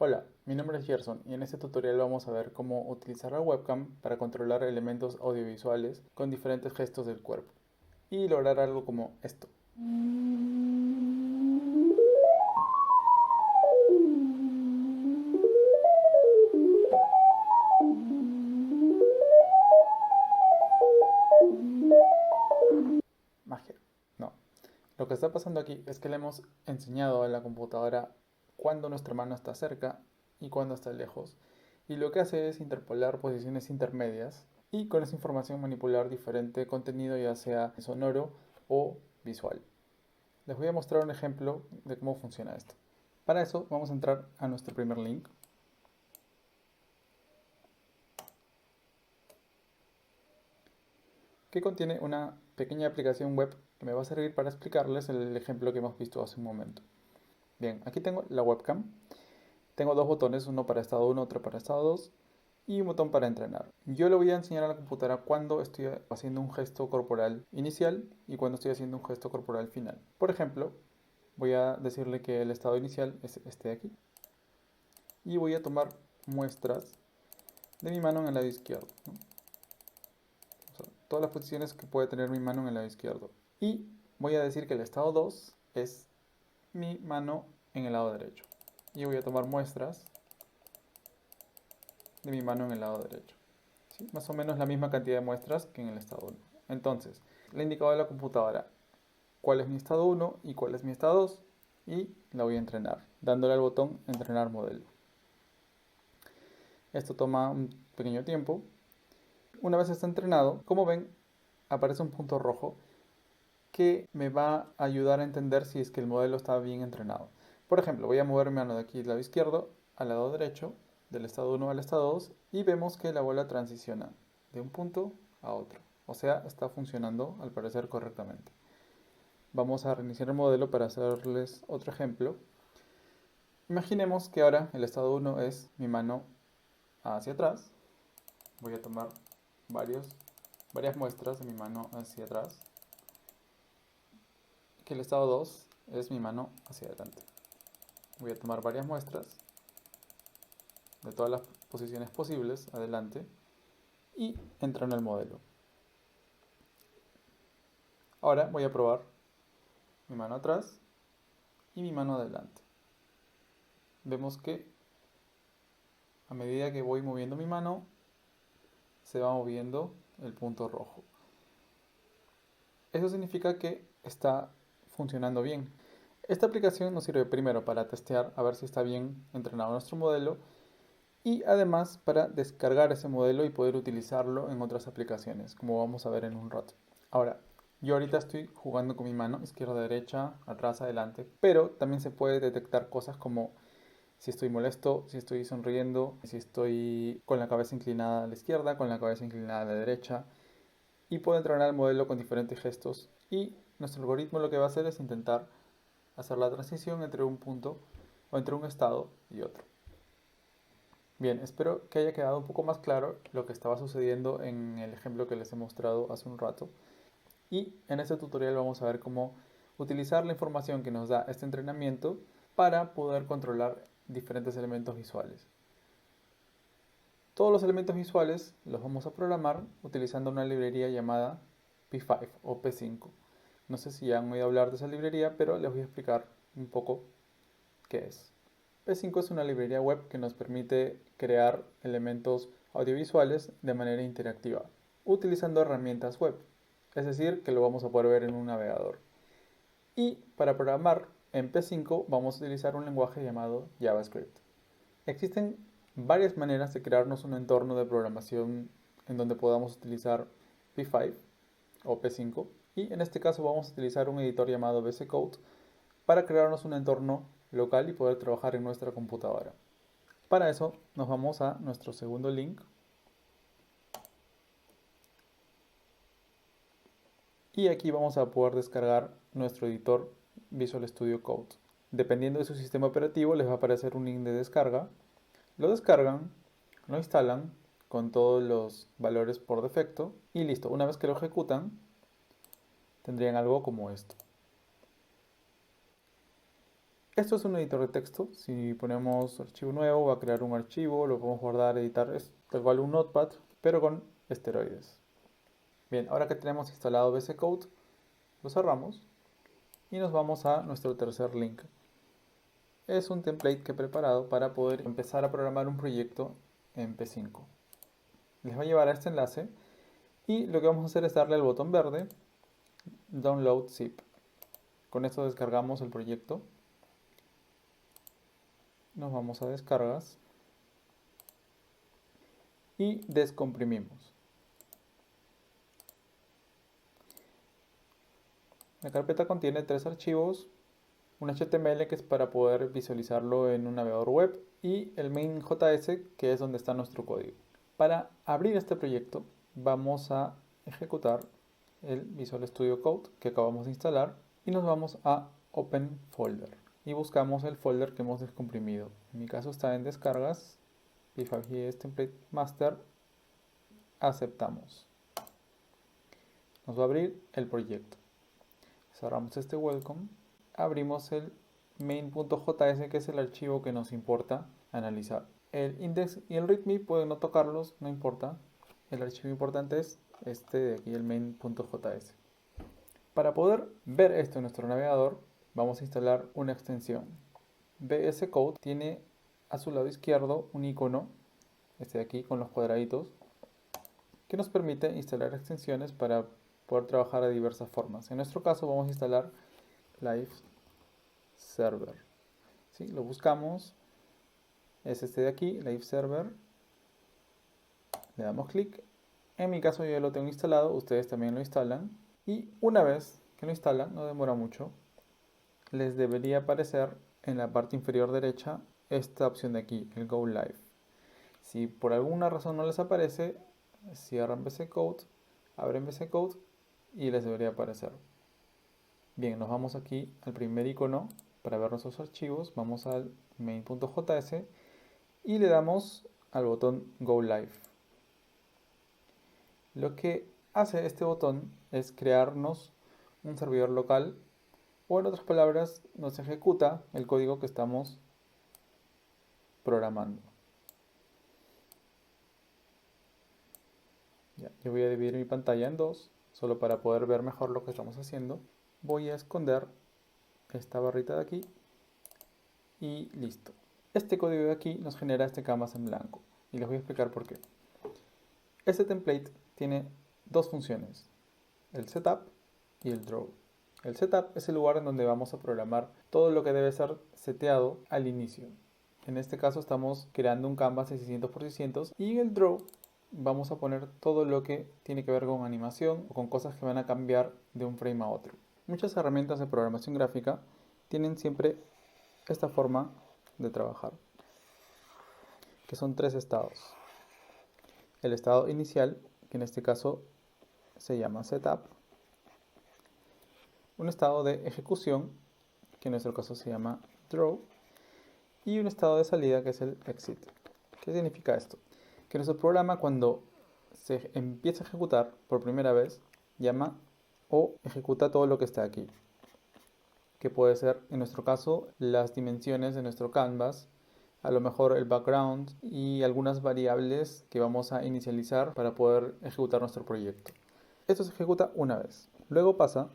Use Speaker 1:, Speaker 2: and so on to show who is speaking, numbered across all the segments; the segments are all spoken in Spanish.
Speaker 1: Hola, mi nombre es Gerson y en este tutorial vamos a ver cómo utilizar la webcam para controlar elementos audiovisuales con diferentes gestos del cuerpo y lograr algo como esto. Magia. No. Lo que está pasando aquí es que le hemos enseñado a la computadora cuándo nuestra mano está cerca y cuándo está lejos. Y lo que hace es interpolar posiciones intermedias y con esa información manipular diferente contenido, ya sea sonoro o visual. Les voy a mostrar un ejemplo de cómo funciona esto. Para eso vamos a entrar a nuestro primer link que contiene una pequeña aplicación web que me va a servir para explicarles el ejemplo que hemos visto hace un momento. Bien, aquí tengo la webcam. Tengo dos botones, uno para estado 1, otro para estado 2 y un botón para entrenar. Yo le voy a enseñar a la computadora cuando estoy haciendo un gesto corporal inicial y cuando estoy haciendo un gesto corporal final. Por ejemplo, voy a decirle que el estado inicial es este de aquí y voy a tomar muestras de mi mano en el lado izquierdo, ¿no? O sea, todas las posiciones que puede tener mi mano en el lado izquierdo. Y voy a decir que el estado 2 es mi mano en el lado derecho. Y voy a tomar muestras de mi mano en el lado derecho. ¿Sí? Más o menos la misma cantidad de muestras que en el estado 1. Entonces, le he indicado a la computadora cuál es mi estado 1 y cuál es mi estado 2. Y la voy a entrenar, dándole al botón entrenar modelo. Esto toma un pequeño tiempo. Una vez está entrenado, como ven, aparece un punto rojo que me va a ayudar a entender si es que el modelo está bien entrenado. Por ejemplo, voy a mover mi mano de aquí al lado izquierdo al lado derecho, del estado 1 al estado 2, y vemos que la bola transiciona de un punto a otro. O sea, está funcionando al parecer correctamente. Vamos a reiniciar el modelo para hacerles otro ejemplo. Imaginemos que ahora el estado 1 es mi mano hacia atrás. Voy a tomar varias muestras de mi mano hacia atrás. Que el estado 2 es mi mano hacia adelante. Voy a tomar varias muestras de todas las posiciones posibles adelante y entro en el modelo. Ahora voy a probar mi mano atrás y mi mano adelante. Vemos que a medida que voy moviendo mi mano se va moviendo el punto rojo. Eso significa que está funcionando bien. Esta aplicación nos sirve primero para testear a ver si está bien entrenado nuestro modelo y además para descargar ese modelo y poder utilizarlo en otras aplicaciones, como vamos a ver en un rato. Ahora, yo ahorita estoy jugando con mi mano izquierda, derecha, atrás, adelante, pero también se puede detectar cosas como si estoy molesto, si estoy sonriendo, si estoy con la cabeza inclinada a la izquierda, con la cabeza inclinada a la derecha, y puedo entrenar el modelo con diferentes gestos y nuestro algoritmo lo que va a hacer es intentar hacer la transición entre un punto o entre un estado y otro. Bien, espero que haya quedado un poco más claro lo que estaba sucediendo en el ejemplo que les he mostrado hace un rato. Y en este tutorial vamos a ver cómo utilizar la información que nos da este entrenamiento para poder controlar diferentes elementos visuales. Todos los elementos visuales los vamos a programar utilizando una librería llamada P5 o P5. No sé si han oído hablar de esa librería, pero les voy a explicar un poco qué es. P5 es una librería web que nos permite crear elementos audiovisuales de manera interactiva, utilizando herramientas web, es decir, que lo vamos a poder ver en un navegador. Y para programar en P5 vamos a utilizar un lenguaje llamado JavaScript. Existen varias maneras de crearnos un entorno de programación en donde podamos utilizar P5 o P5 y en este caso vamos a utilizar un editor llamado VS Code para crearnos un entorno local y poder trabajar en nuestra computadora. Para eso nos vamos a nuestro segundo link y aquí vamos a poder descargar nuestro editor Visual Studio Code. Dependiendo de su sistema operativo les va a aparecer un link de descarga. Lo descargan, lo instalan con todos los valores por defecto y listo. Una vez que lo ejecutan tendrían algo como esto. Esto es un editor de texto. Si ponemos archivo nuevo, va a crear un archivo, lo podemos guardar, editar. Es tal cual un notepad, pero con esteroides. Bien, ahora que tenemos instalado VS Code, lo cerramos y nos vamos a nuestro tercer link. Es un template que he preparado para poder empezar a programar un proyecto en P5. Les va a llevar a este enlace y lo que vamos a hacer es darle al botón verde, Download Zip. Con esto descargamos el proyecto. Nos vamos a descargas y descomprimimos. La carpeta contiene 3 archivos, un HTML que es para poder visualizarlo en un navegador web y el main.js que es donde está nuestro código. Para abrir este proyecto vamos a ejecutar el Visual Studio Code que acabamos de instalar y nos vamos a Open Folder y buscamos el folder que hemos descomprimido. En mi caso está en descargas, P5JS Template Master, aceptamos. Nos va a abrir el proyecto. Cerramos este welcome, abrimos el main.js que es el archivo que nos importa analizar. El index y el readme pueden no tocarlos, no importa. El archivo importante es este de aquí, el main.js. Para poder ver esto en nuestro navegador, vamos a instalar una extensión. VS Code tiene a su lado izquierdo un icono, este de aquí con los cuadraditos, que nos permite instalar extensiones para poder trabajar de diversas formas. En nuestro caso vamos a instalar Live Server. ¿Sí? Lo buscamos, es este de aquí, Live Server. Le damos clic. En mi caso yo ya lo tengo instalado, ustedes también lo instalan. Y una vez que lo instalan, no demora mucho, les debería aparecer en la parte inferior derecha esta opción de aquí, el Go Live. Si por alguna razón no les aparece, cierran VS Code, abren VS Code y les debería aparecer. Bien, nos vamos aquí al primer icono para ver nuestros archivos, vamos al main.js y le damos al botón Go Live. Lo que hace este botón es crearnos un servidor local o en otras palabras nos ejecuta el código que estamos programando. Ya, yo voy a dividir mi pantalla en dos, solo para poder ver mejor lo que estamos haciendo. Voy a esconder esta barrita de aquí y listo. Este código de aquí nos genera este canvas en blanco y les voy a explicar por qué. Este template tiene dos funciones, el setup y el draw. El setup es el lugar en donde vamos a programar todo lo que debe ser seteado al inicio. En este caso estamos creando un canvas de 600 por 600 y en el draw vamos a poner todo lo que tiene que ver con animación o con cosas que van a cambiar de un frame a otro. Muchas herramientas de programación gráfica tienen siempre esta forma de trabajar, que son tres estados. El estado inicial, que en este caso se llama setup. Un estado de ejecución, que en nuestro caso se llama draw. Y un estado de salida, que es el exit. ¿Qué significa esto? Que nuestro programa, cuando se empieza a ejecutar por primera vez, llama o ejecuta todo lo que está aquí, que puede ser en nuestro caso las dimensiones de nuestro canvas, a lo mejor el background y algunas variables que vamos a inicializar para poder ejecutar nuestro proyecto. Esto se ejecuta una vez. Luego pasa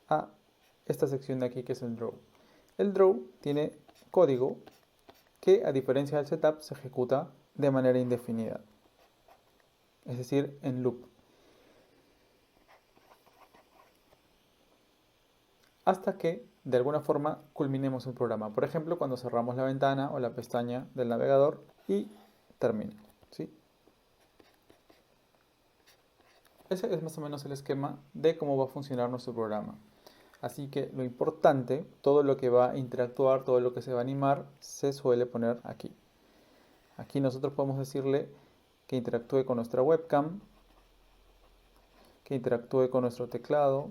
Speaker 1: a esta sección de aquí que es el draw. El draw tiene código que, a diferencia del setup, se ejecuta de manera indefinida, es decir, en loop, hasta que de alguna forma culminemos el programa. Por ejemplo, cuando cerramos la ventana o la pestaña del navegador y termina, ¿sí? Ese es más o menos el esquema de cómo va a funcionar nuestro programa. Así que lo importante, todo lo que va a interactuar, todo lo que se va a animar, se suele poner aquí. Aquí nosotros podemos decirle que interactúe con nuestra webcam, que interactúe con nuestro teclado,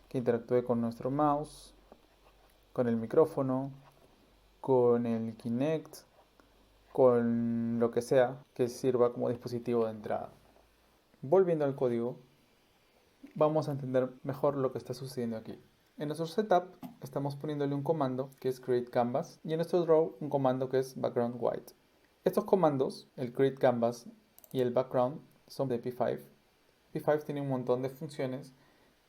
Speaker 1: que interactúe con nuestro mouse, con el micrófono, con el Kinect, con lo que sea que sirva como dispositivo de entrada. Volviendo al código, vamos a entender mejor lo que está sucediendo aquí. En nuestro setup estamos poniéndole un comando que es create canvas y en nuestro draw un comando que es background white. Estos comandos, el create canvas y el background, son de P5. P5 tiene un montón de funciones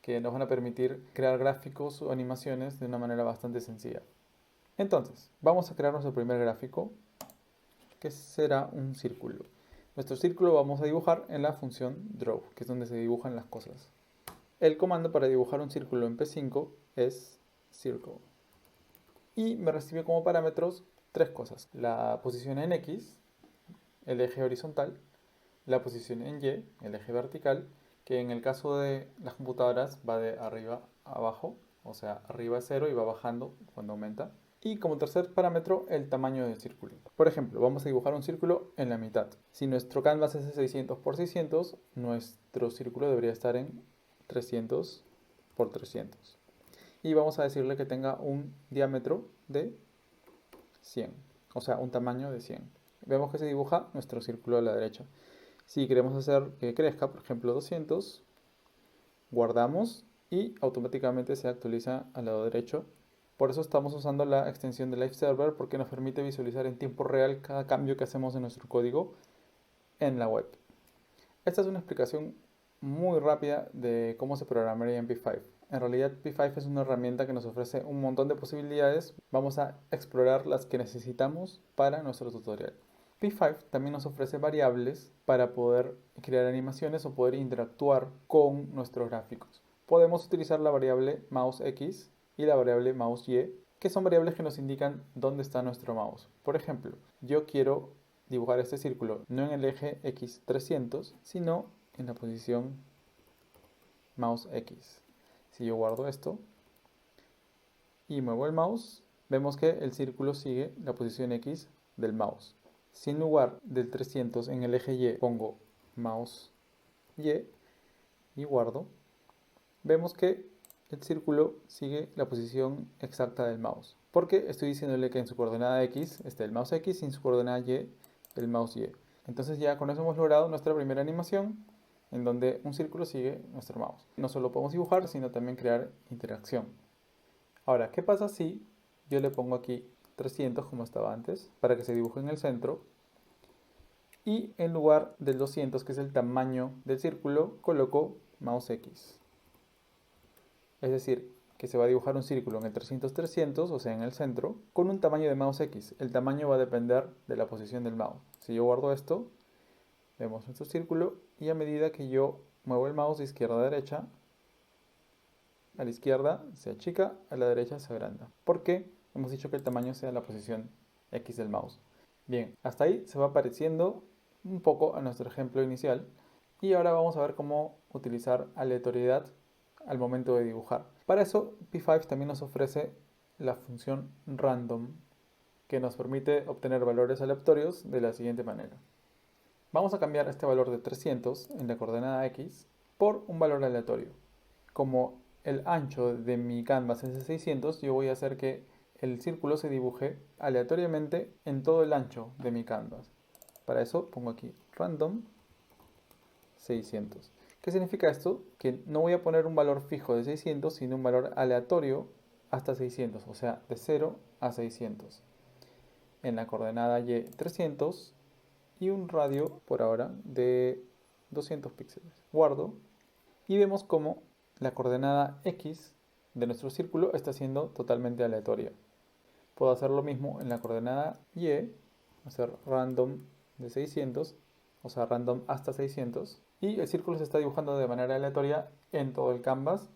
Speaker 1: que nos van a permitir crear gráficos o animaciones de una manera bastante sencilla. Entonces, vamos a crear nuestro primer gráfico, que será un círculo. Nuestro círculo lo vamos a dibujar en la función draw, que es donde se dibujan las cosas. El comando para dibujar un círculo en P5 es circle. Y me recibe como parámetros tres cosas: la posición en X, el eje horizontal, la posición en Y, el eje vertical, que en el caso de las computadoras va de arriba a abajo, o sea, arriba es 0 y va bajando cuando aumenta. Y como tercer parámetro, el tamaño del círculo. Por ejemplo, vamos a dibujar un círculo en la mitad. Si nuestro canvas es de 600 por 600, nuestro círculo debería estar en 300 por 300. Y vamos a decirle que tenga un diámetro de 100, o sea, un tamaño de 100. Vemos que se dibuja nuestro círculo a la derecha. Si queremos hacer que crezca, por ejemplo, 200, guardamos y automáticamente se actualiza al lado derecho. Por eso estamos usando la extensión de Live Server, porque nos permite visualizar en tiempo real cada cambio que hacemos en nuestro código en la web. Esta es una explicación muy rápida de cómo se programaría en P5. En realidad P5 es una herramienta que nos ofrece un montón de posibilidades. Vamos a explorar las que necesitamos para nuestro tutorial. P5 también nos ofrece variables para poder crear animaciones o poder interactuar con nuestros gráficos. Podemos utilizar la variable mouseX y la variable mouseY, que son variables que nos indican dónde está nuestro mouse. Por ejemplo, yo quiero dibujar este círculo no en el eje X300, sino en la posición mouse X. Si yo guardo esto y muevo el mouse, vemos que el círculo sigue la posición X del mouse. Si en lugar del 300 en el eje Y pongo mouse Y y guardo, vemos que el círculo sigue la posición exacta del mouse. Porque estoy diciéndole que en su coordenada X está el mouse X y en su coordenada Y el mouse Y. Entonces ya con eso hemos logrado nuestra primera animación en donde un círculo sigue nuestro mouse. No solo podemos dibujar, sino también crear interacción. Ahora, ¿qué pasa si yo le pongo aquí 300 como estaba antes para que se dibuje en el centro? Y en lugar del 200, que es el tamaño del círculo, coloco mouse X. Es decir, que se va a dibujar un círculo en el 300-300, o sea, en el centro, con un tamaño de mouse X. El tamaño va a depender de la posición del mouse. Si yo guardo esto, vemos nuestro círculo y a medida que yo muevo el mouse de izquierda a derecha, a la izquierda se achica, a la derecha se agranda. ¿Por qué? Hemos dicho que el tamaño sea la posición X del mouse. Bien, hasta ahí se va pareciendo un poco a nuestro ejemplo inicial y ahora vamos a ver cómo utilizar aleatoriedad al momento de dibujar. Para eso P5 también nos ofrece la función random, que nos permite obtener valores aleatorios de la siguiente manera. Vamos a cambiar este valor de 300 en la coordenada X por un valor aleatorio. Como el ancho de mi canvas es de 600, yo voy a hacer que el círculo se dibuje aleatoriamente en todo el ancho de mi canvas. Para eso pongo aquí random 600. ¿Qué significa esto? Que no voy a poner un valor fijo de 600, sino un valor aleatorio hasta 600, o sea, de 0 a 600. En la coordenada Y 300 y un radio por ahora de 200 píxeles. Guardo y vemos cómo la coordenada X de nuestro círculo está siendo totalmente aleatoria. Puedo hacer lo mismo en la coordenada Y, hacer random de 600, o sea, random hasta 600, y el círculo se está dibujando de manera aleatoria en todo el canvas,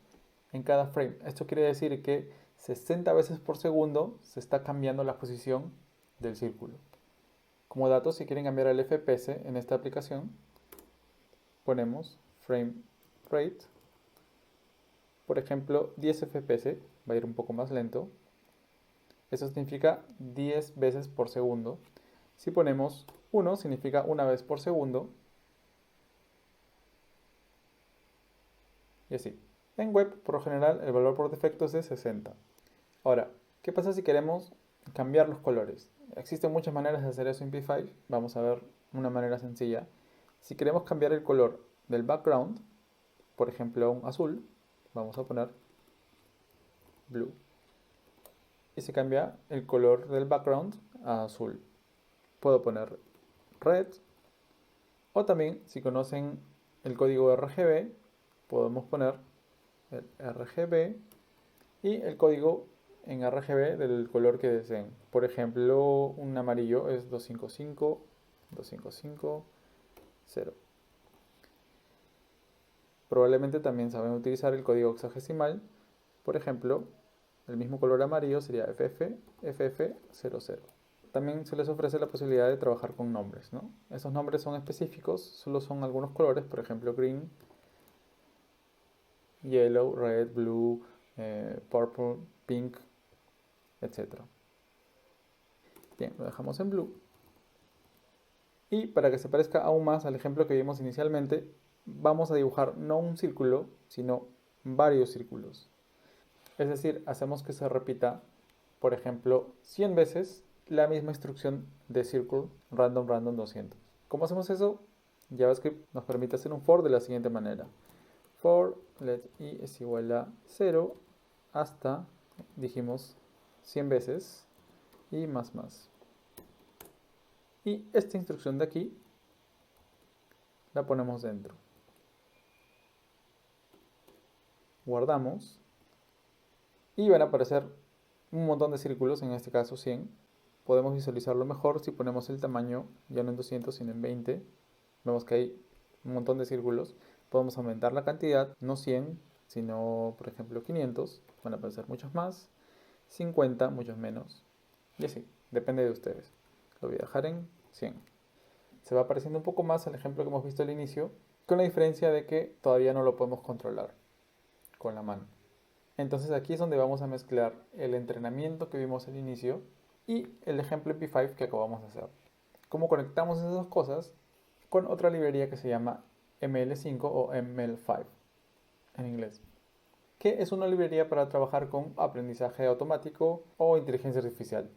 Speaker 1: en cada frame. Esto quiere decir que 60 veces por segundo se está cambiando la posición del círculo. Como dato, si quieren cambiar el FPS en esta aplicación, ponemos frame rate, por ejemplo, 10 FPS, va a ir un poco más lento. Eso significa 10 veces por segundo. Si ponemos 1, significa una vez por segundo. Y así. En web, por lo general, el valor por defecto es de 60. Ahora, ¿qué pasa si queremos cambiar los colores? Existen muchas maneras de hacer eso en P5. Vamos a ver una manera sencilla. Si queremos cambiar el color del background, por ejemplo, un azul, vamos a poner blue. Y se cambia el color del background a azul. Puedo poner red, o también, si conocen el código RGB, podemos poner el RGB y el código en RGB del color que deseen. Por ejemplo, un amarillo es 255, 2550. Probablemente también saben utilizar el código hexadecimal. Por ejemplo, el mismo color amarillo sería FF00. También se les ofrece la posibilidad de trabajar con nombres, ¿no? Esos nombres son específicos, solo son algunos colores, por ejemplo, green, yellow, red, blue, purple, pink, etc. Bien, lo dejamos en blue. Y para que se parezca aún más al ejemplo que vimos inicialmente, vamos a dibujar no un círculo, sino varios círculos. Es decir, hacemos que se repita, por ejemplo, 100 veces la misma instrucción de circle random random 200. ¿Cómo hacemos eso? JavaScript nos permite hacer un for de la siguiente manera. For let i es igual a 0 hasta, dijimos, 100 veces y más. Y esta instrucción de aquí la ponemos dentro. Guardamos y van a aparecer un montón de círculos, en este caso 100. Podemos visualizarlo mejor si ponemos el tamaño ya no en 200 sino en 20. Vemos que hay un montón de círculos. Podemos aumentar la cantidad, no 100, sino por ejemplo 500. Van a aparecer muchos más. 50, muchos menos. Y así, depende de ustedes. Lo voy a dejar en 100. Se va pareciendo un poco más al ejemplo que hemos visto al inicio, con la diferencia de que todavía no lo podemos controlar con la mano. Entonces aquí es donde vamos a mezclar el entrenamiento que vimos al inicio y el ejemplo MP5 que acabamos de hacer. ¿Cómo conectamos esas dos cosas? Con otra librería que se llama ML5 o ML5 en inglés, que es una librería para trabajar con aprendizaje automático o inteligencia artificial.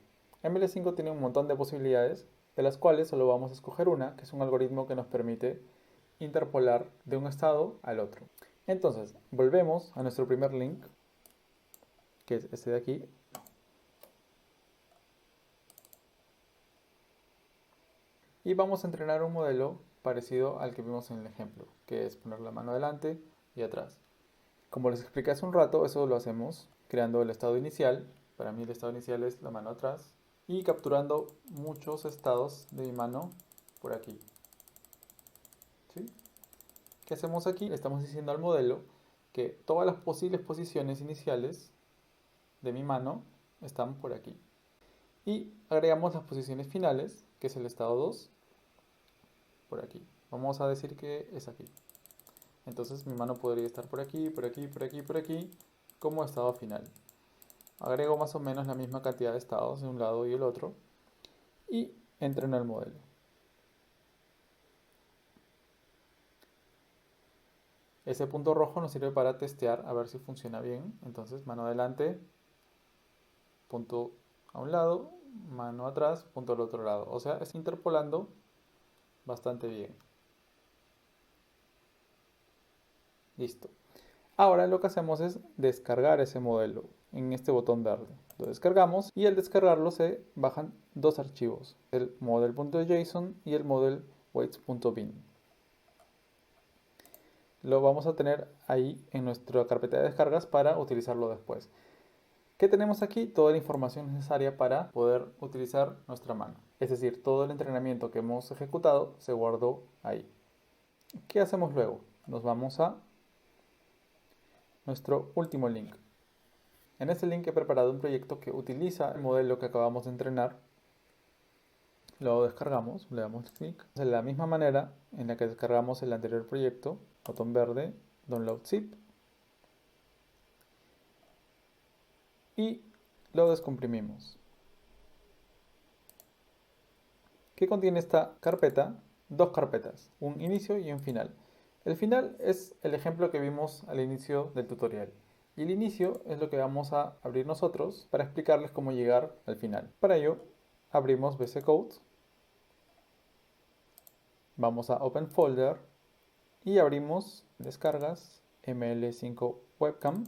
Speaker 1: ML5 tiene un montón de posibilidades, de las cuales solo vamos a escoger una, que es un algoritmo que nos permite interpolar de un estado al otro. Entonces, volvemos a nuestro primer link, que es este de aquí. Y vamos a entrenar un modelo parecido al que vimos en el ejemplo, que es poner la mano adelante y atrás. Como les expliqué hace un rato, eso lo hacemos creando el estado inicial. Para mí el estado inicial es la mano atrás. Y capturando muchos estados de mi mano por aquí. ¿Sí? ¿Qué hacemos aquí? Le estamos diciendo al modelo que todas las posibles posiciones iniciales de mi mano están por aquí. Y agregamos las posiciones finales, que es el estado 2, por aquí. Vamos a decir que es aquí. Entonces mi mano podría estar por aquí, por aquí, por aquí, por aquí, como estado final. Agrego más o menos la misma cantidad de estados de un lado y el otro y entreno el modelo. Ese punto rojo nos sirve para testear a ver si funciona bien. Entonces mano adelante, punto a un lado, mano atrás, punto al otro lado. O sea, es interpolando bastante bien. Listo. Ahora lo que hacemos es descargar ese modelo en este botón verde. Lo descargamos y al descargarlo se bajan dos archivos, el model.json y el model.weights.bin. Lo vamos a tener ahí en nuestra carpeta de descargas para utilizarlo después. ¿Qué tenemos aquí? Toda la información necesaria para poder utilizar nuestra mano. Es decir, todo el entrenamiento que hemos ejecutado se guardó ahí. ¿Qué hacemos luego? Nos vamos a nuestro último link. En este link he preparado un proyecto que utiliza el modelo que acabamos de entrenar. Lo descargamos, le damos clic. De la misma manera en la que descargamos el anterior proyecto, botón verde, download zip. Y lo descomprimimos. ¿Qué contiene esta carpeta? Dos carpetas, un inicio y un final. El final es el ejemplo que vimos al inicio del tutorial. Y el inicio es lo que vamos a abrir nosotros para explicarles cómo llegar al final. Para ello, abrimos VS Code, vamos a Open Folder y abrimos descargas ML5 Webcam,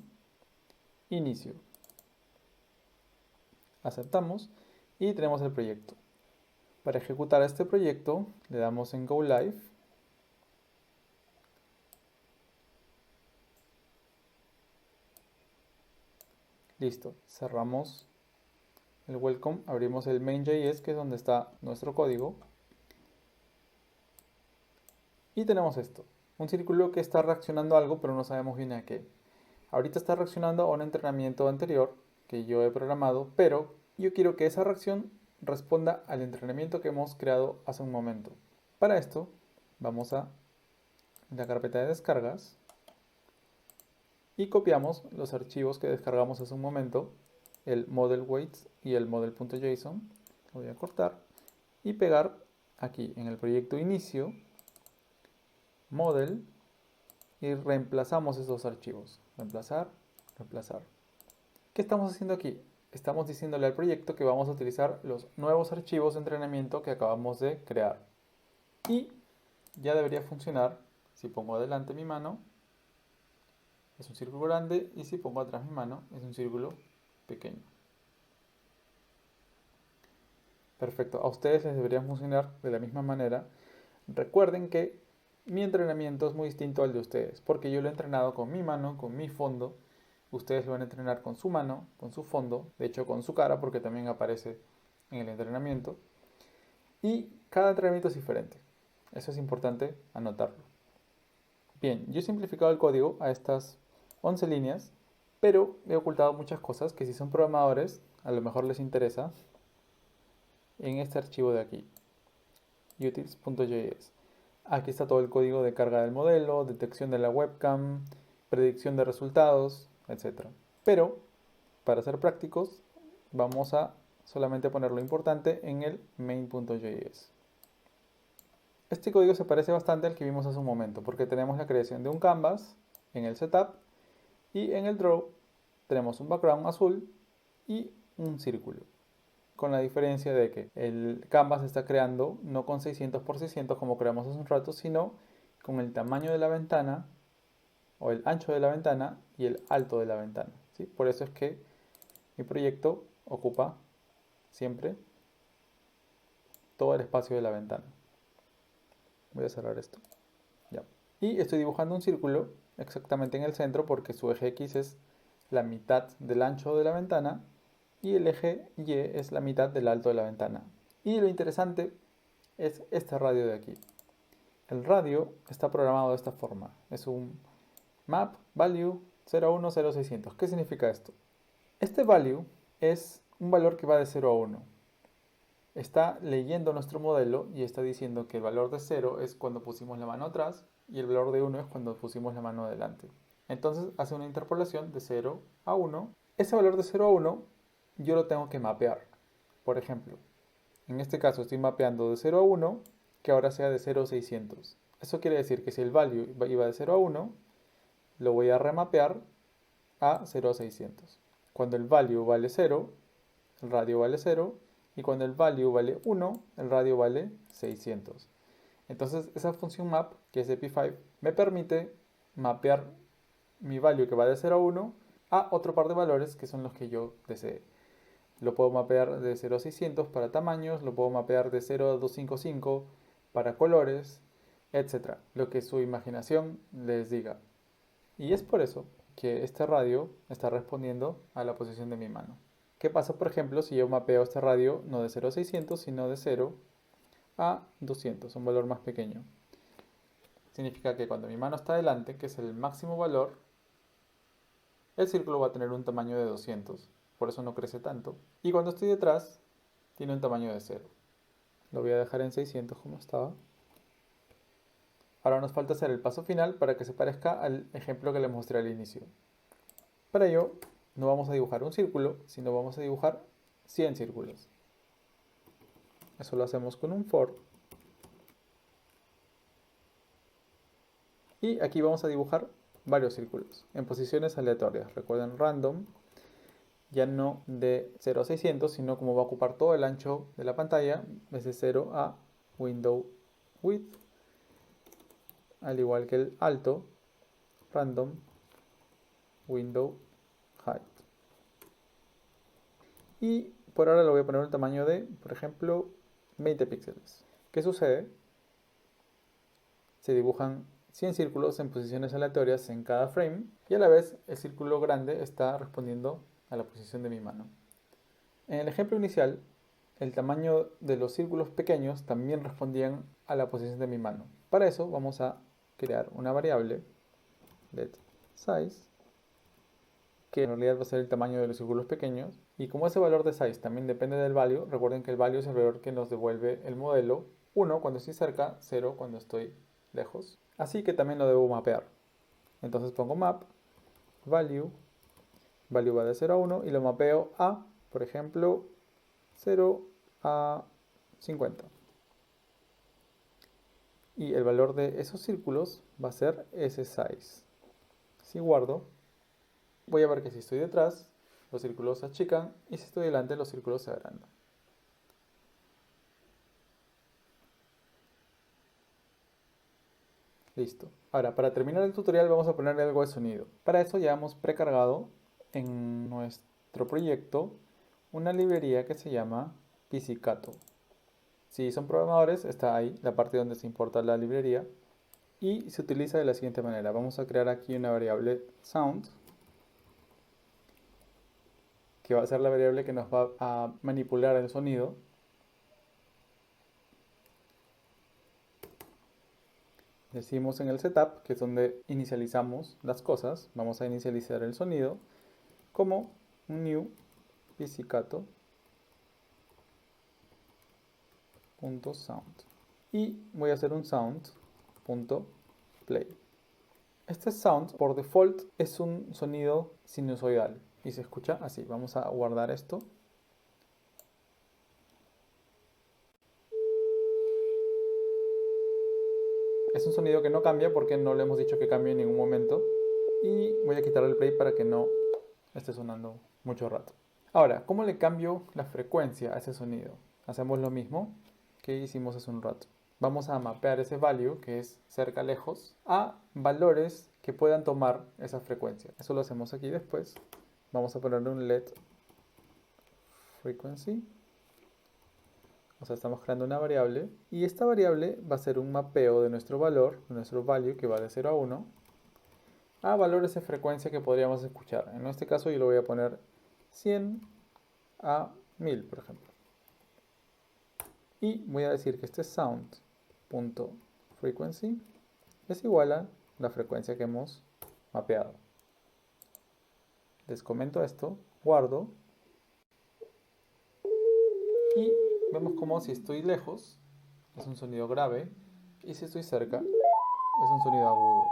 Speaker 1: inicio. Aceptamos y tenemos el proyecto. Para ejecutar este proyecto le damos en Go Live. Listo, cerramos el welcome, abrimos el main.js, que es donde está nuestro código. Y tenemos esto, un círculo que está reaccionando a algo, pero no sabemos bien a qué. Ahorita está reaccionando a un entrenamiento anterior que yo he programado, pero yo quiero que esa reacción responda al entrenamiento que hemos creado hace un momento. Para esto, vamos a la carpeta de descargas y copiamos los archivos que descargamos hace un momento, el model weights y el model.json. Lo voy a cortar y pegar aquí en el proyecto inicio, model, y reemplazamos esos archivos. Reemplazar, reemplazar. ¿Qué estamos haciendo aquí? Estamos diciéndole al proyecto que vamos a utilizar los nuevos archivos de entrenamiento que acabamos de crear. Y ya debería funcionar. Si pongo adelante mi mano, es un círculo grande, y si pongo atrás mi mano, es un círculo pequeño. Perfecto, a ustedes les debería funcionar de la misma manera. Recuerden que mi entrenamiento es muy distinto al de ustedes, porque yo lo he entrenado con mi mano, con mi fondo. Ustedes lo van a entrenar con su mano, con su fondo, de hecho con su cara, porque también aparece en el entrenamiento. Y cada entrenamiento es diferente. Eso es importante anotarlo. Bien, yo he simplificado el código a estas 11 líneas, pero he ocultado muchas cosas que si son programadores, a lo mejor les interesa, en este archivo de aquí, utils.js. Aquí está todo el código de carga del modelo, detección de la webcam, predicción de resultados, etc. Pero, para ser prácticos, vamos a solamente poner lo importante en el main.js. Este código se parece bastante al que vimos hace un momento, porque tenemos la creación de un canvas en el setup y en el draw tenemos un background azul y un círculo. Con la diferencia de que el canvas se está creando no con 600 por 600 como creamos hace un rato, sino con el tamaño de la ventana o el ancho de la ventana y el alto de la ventana, ¿sí? Por eso es que mi proyecto ocupa siempre todo el espacio de la ventana. Voy a cerrar esto. Ya. Y estoy dibujando un círculo exactamente en el centro porque su eje X es la mitad del ancho de la ventana y el eje Y es la mitad del alto de la ventana. Y lo interesante es este radio de aquí. El radio está programado de esta forma. Es un map value 0100600. ¿Qué significa esto? Este value es un valor que va de 0 a 1. Está leyendo nuestro modelo y está diciendo que el valor de 0 es cuando pusimos la mano atrás y el valor de 1 es cuando pusimos la mano adelante. Entonces hace una interpolación de 0 a 1. Ese valor de 0 a 1 yo lo tengo que mapear. Por ejemplo, en este caso estoy mapeando de 0 a 1, que ahora sea de 0 a 600. Eso quiere decir que si el value iba de 0 a 1, lo voy a remapear a 0 a 600. Cuando el value vale 0, el radio vale 0, y cuando el value vale 1, el radio vale 600. Entonces esa función map, que es ep5, me permite mapear mi value que va de 0 a 1 a otro par de valores que son los que yo desee. Lo puedo mapear de 0 a 600 para tamaños, lo puedo mapear de 0 a 255 para colores, etc. Lo que su imaginación les diga. Y es por eso que este radio está respondiendo a la posición de mi mano. ¿Qué pasa, por ejemplo, si yo mapeo este radio no de 0 a 600, sino de 0 a 200, un valor más pequeño? Significa que cuando mi mano está delante, que es el máximo valor, el círculo va a tener un tamaño de 200, por eso no crece tanto. Y cuando estoy detrás, tiene un tamaño de 0. Lo voy a dejar en 600 como estaba. Ahora nos falta hacer el paso final para que se parezca al ejemplo que les mostré al inicio. Para ello, no vamos a dibujar un círculo, sino vamos a dibujar 100 círculos. Eso lo hacemos con un for. Y aquí vamos a dibujar varios círculos en posiciones aleatorias. Recuerden, random, ya no de 0 a 600, sino como va a ocupar todo el ancho de la pantalla, es de 0 a window width, al igual que el alto, random window height. Y por ahora le voy a poner un tamaño de, por ejemplo, 20 píxeles. ¿Qué sucede? Se dibujan 100 círculos en posiciones aleatorias en cada frame y a la vez el círculo grande está respondiendo a la posición de mi mano. En el ejemplo inicial, el tamaño de los círculos pequeños también respondían a la posición de mi mano. Para eso vamos a crear una variable letSize, que en realidad va a ser el tamaño de los círculos pequeños. Y como ese valor de size también depende del value, recuerden que el value es el valor que nos devuelve el modelo. 1 cuando estoy cerca, 0 cuando estoy lejos. Así que también lo debo mapear. Entonces pongo map, value va de 0 a 1 y lo mapeo a, por ejemplo, 0 a 50. Y el valor de esos círculos va a ser ese size. Si guardo, voy a ver que si estoy detrás, los círculos se achican y si estoy delante, los círculos se agrandan. Listo. Ahora, para terminar el tutorial vamos a ponerle algo de sonido. Para eso ya hemos precargado en nuestro proyecto una librería que se llama Pizzicato. Si son programadores, está ahí la parte donde se importa la librería y se utiliza de la siguiente manera. Vamos a crear aquí una variable sound, que va a ser la variable que nos va a manipular el sonido. Decimos en el setup, que es donde inicializamos las cosas, vamos a inicializar el sonido como un new pizzicato.sound y voy a hacer un sound.play. Este sound por default es un sonido sinusoidal y se escucha así. Vamos a guardar esto. Es un sonido que no cambia porque no le hemos dicho que cambie en ningún momento. Y voy a quitar el play para que no esté sonando mucho rato. Ahora, ¿cómo le cambio la frecuencia a ese sonido? Hacemos lo mismo que hicimos hace un rato. Vamos a mapear ese value, que es cerca lejos, a valores que puedan tomar esa frecuencia. Eso lo hacemos aquí después. Vamos a ponerle un let frequency. O sea, estamos creando una variable y esta variable va a ser un mapeo de nuestro valor, de nuestro value que va de 0 a 1, a valores de frecuencia que podríamos escuchar. En este caso yo lo voy a poner 100 a 1000, por ejemplo. Y voy a decir que este sound.frequency es igual a la frecuencia que hemos mapeado. Les comento esto, guardo y vemos como si estoy lejos es un sonido grave y si estoy cerca es un sonido agudo.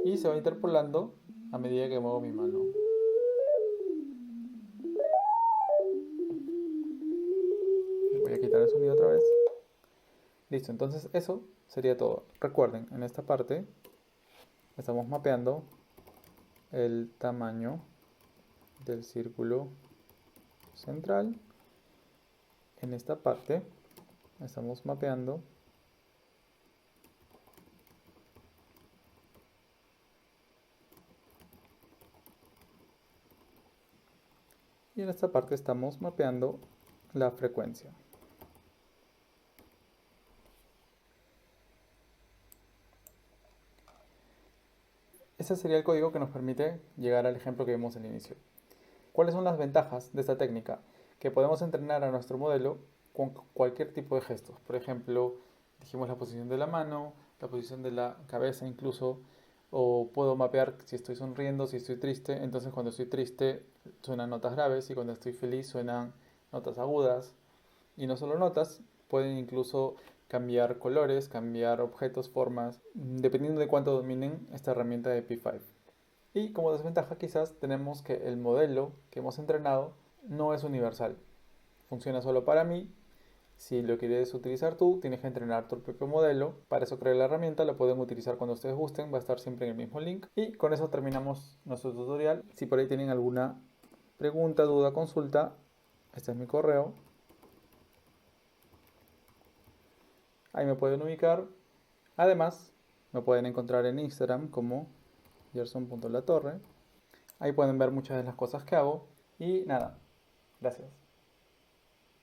Speaker 1: Y se va interpolando a medida que muevo mi mano. Voy a quitar el sonido otra vez. Listo, entonces eso sería todo. Recuerden, en esta parte estamos mapeando el tamaño del círculo central. En esta parte estamos mapeando y en esta parte estamos mapeando la frecuencia. Ese sería el código que nos permite llegar al ejemplo que vimos al inicio. ¿Cuáles son las ventajas de esta técnica? Que podemos entrenar a nuestro modelo con cualquier tipo de gestos. Por ejemplo, dijimos la posición de la mano, la posición de la cabeza incluso, o puedo mapear si estoy sonriendo, si estoy triste. Entonces cuando estoy triste suenan notas graves y cuando estoy feliz suenan notas agudas. Y no solo notas, pueden incluso cambiar colores, cambiar objetos, formas, dependiendo de cuánto dominen esta herramienta de P5. Y como desventaja quizás tenemos que el modelo que hemos entrenado no es universal. Funciona solo para mí. Si lo quieres utilizar tú, tienes que entrenar tu propio modelo. Para eso creé la herramienta, la pueden utilizar cuando ustedes gusten, va a estar siempre en el mismo link. Y con eso terminamos nuestro tutorial. Si por ahí tienen alguna pregunta, duda, consulta, este es mi correo. Ahí me pueden ubicar. Además, me pueden encontrar en Instagram como gerson.latorre. Ahí pueden ver muchas de las cosas que hago. Y nada, gracias.